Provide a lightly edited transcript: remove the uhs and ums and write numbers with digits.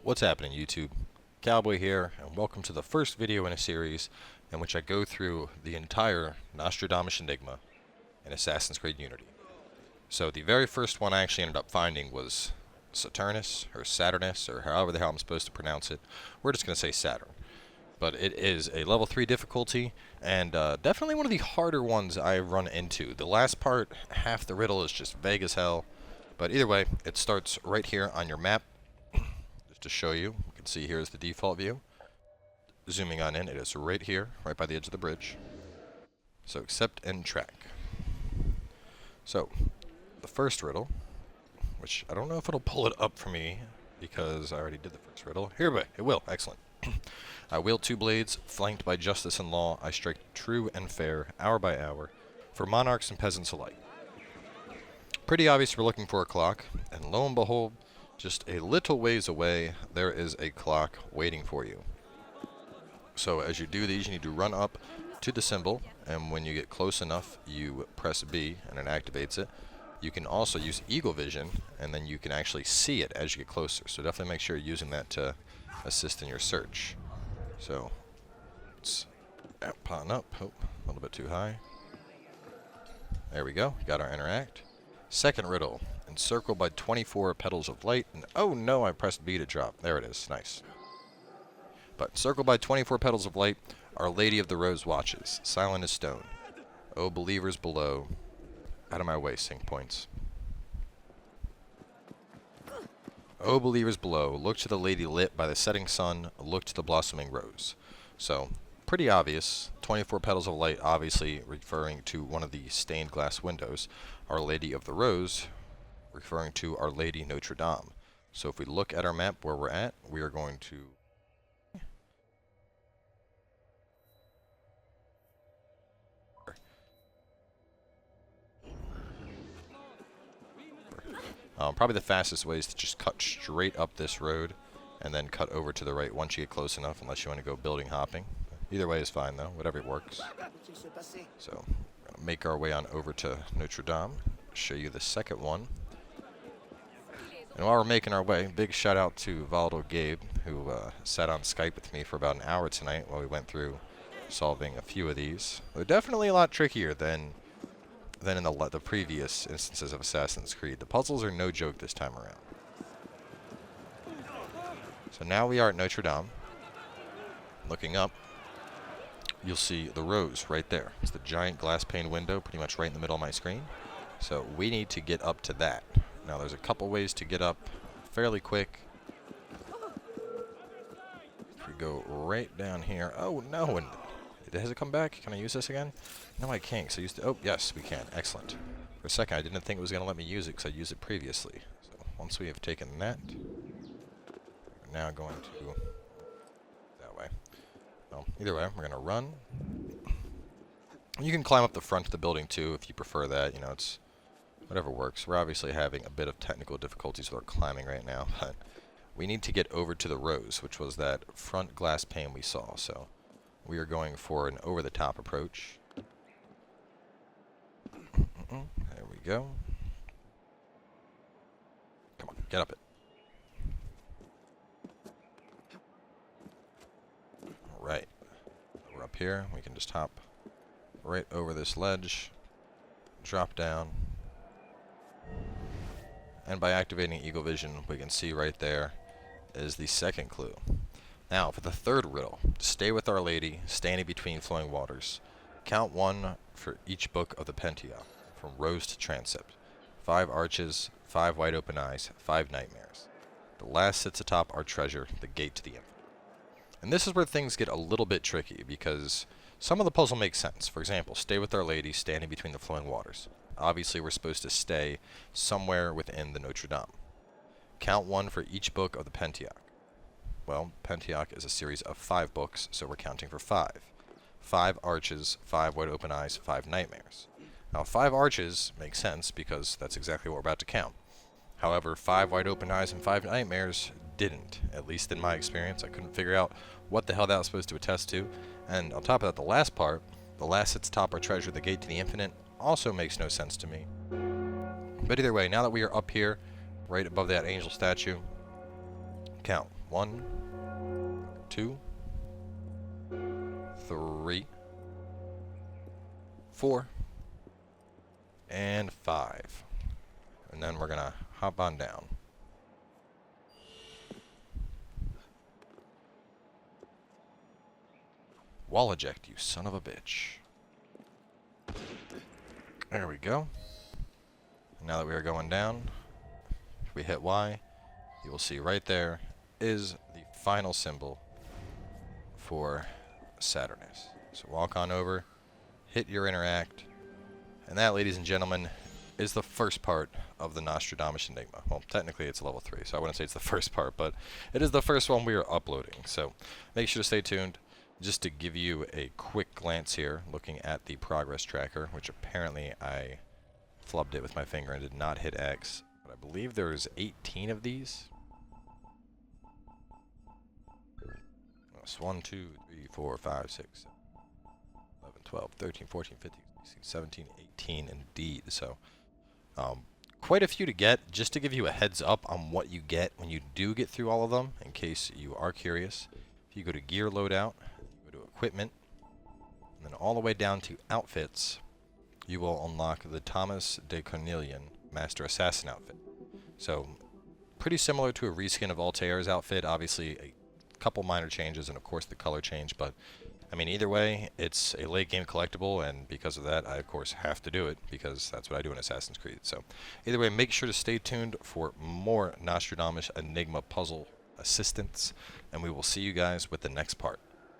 What's happening, YouTube? Cowboy here, and welcome to the first video in a series in which I go through the entire Nostradamus Enigma in Assassin's Creed Unity. So the very first one I actually ended up finding was Saturnus, or Saturnus, or however the hell I'm supposed to pronounce it. We're just going to say Saturn. But it is a level 3 difficulty, and definitely one of the harder ones I've run into. The last part, half the riddle, is just vague as hell. But either way, it starts right here on your map. To show you, you can see here is the default view. Zooming on in, it is right here, right by the edge of the bridge. So accept and track. So, the first riddle, which I don't know if it'll pull it up for me, because I already did the first riddle. Here, but it will, excellent. I wield two blades, flanked by justice and law, I strike true and fair, hour by hour, for monarchs and peasants alike. Pretty obvious we're looking for a clock, and lo and behold, just a little ways away, there is a clock waiting for you. So as you do these, you need to run up to the symbol, and when you get close enough, you press B, and it activates it. You can also use eagle vision, and then you can actually see it as you get closer. So definitely make sure you're using that to assist in your search. So let's pawn up. Oh, a little bit too high. There we go. Got our interact. Second riddle. Encircled by 24 petals of light, and oh no, I pressed B to drop. There it is, nice. But encircled by 24 petals of light, Our Lady of the Rose watches, silent as stone. O believers below, out of my way, sync points. O believers below, look to the lady lit by the setting sun, look to the blossoming rose. So, pretty obvious, 24 petals of light obviously referring to one of the stained glass windows. Our Lady of the Rose referring to Our Lady Notre Dame. So if we look at our map where we're at, we are going to probably the fastest way is to just cut straight up this road and then cut over to the right once you get close enough, unless you want to go building hopping. Either way is fine though, whatever works. So we're gonna make our way on over to Notre Dame, show you the second one. And while we're making our way, big shout out to Volatile Gabe, who sat on Skype with me for about an hour tonight while we went through solving a few of these. They're definitely a lot trickier than in the previous instances of Assassin's Creed. The puzzles are no joke this time around. So now we are at Notre Dame. Looking up, you'll see the rose right there. It's the giant glass pane window pretty much right in the middle of my screen. So we need to get up to that. Now there's a couple ways to get up fairly quick. If we go right down here. Oh no, and has it come back? Can I use this again? No, I can't. So oh yes, we can. Excellent. For a second I didn't think it was going to let me use it because I used it previously. So once we have taken that, we're now going to that way. Well, either way, we're going to run. You can climb up the front of the building too if you prefer that. You know, it's whatever works. We're obviously having a bit of technical difficulties with our climbing right now, but we need to get over to the rose, which was that front glass pane we saw. So we are going for an over-the-top approach. There we go. Come on, get up it. Alright. We're up here. We can just hop right over this ledge, drop down, and by activating Eagle Vision, we can see right there is the second clue. Now, for the third riddle, stay with Our Lady, standing between flowing waters. Count one for each book of the Pentateuch, from rose to transept. 5 arches, 5 wide open eyes, 5 nightmares. The last sits atop our treasure, the gate to the infinite. And this is where things get a little bit tricky, because some of the puzzle makes sense. For example, stay with Our Lady, standing between the flowing waters. Obviously, we're supposed to stay somewhere within the Notre Dame. Count one for each book of the Pentateuch. Well, Pentateuch is a series of 5 books, so we're counting for 5. 5 arches, 5 wide open eyes, 5 nightmares. Now, 5 arches makes sense because that's exactly what we're about to count. However, 5 wide open eyes and 5 nightmares didn't, at least in my experience. I couldn't figure out what the hell that was supposed to attest to. And on top of that, the last part, the last sits atop our treasure, the gate to the infinite, also makes no sense to me. But either way, now that we are up here, right above that angel statue, count 1, 2, 3, 4, and 5. And then we're gonna hop on down. Wall eject, you son of a bitch. There we go. And now that we are going down, if we hit Y, you will see right there is the final symbol for Saturnus. So walk on over, hit your interact, and that, ladies and gentlemen, is the first part of the Nostradamus Enigma. Well, technically it's level 3, so I wouldn't say it's the first part, but it is the first one we are uploading. So make sure to stay tuned. Just to give you a quick glance here, looking at the progress tracker, which apparently I flubbed it with my finger and did not hit X, but I believe there's 18 of these. That's 1, 2, 3, 4, 5, 6, 7, 11, 12, 13, 14, 15, 16, 17, 18 indeed. So quite a few to get, just to give you a heads up on what you get when you do get through all of them, in case you are curious. If you go to gear loadout, you go to equipment, and then all the way down to outfits, you will unlock the Thomas de Cornelian Master Assassin outfit. So pretty similar to a reskin of Altair's outfit, obviously a couple minor changes and of course the color change, but I mean either way it's a late game collectible, and because of that I of course have to do it because that's what I do in Assassin's Creed. So either way, make sure to stay tuned for more Nostradamus Enigma puzzle assistance, and we will see you guys with the next part.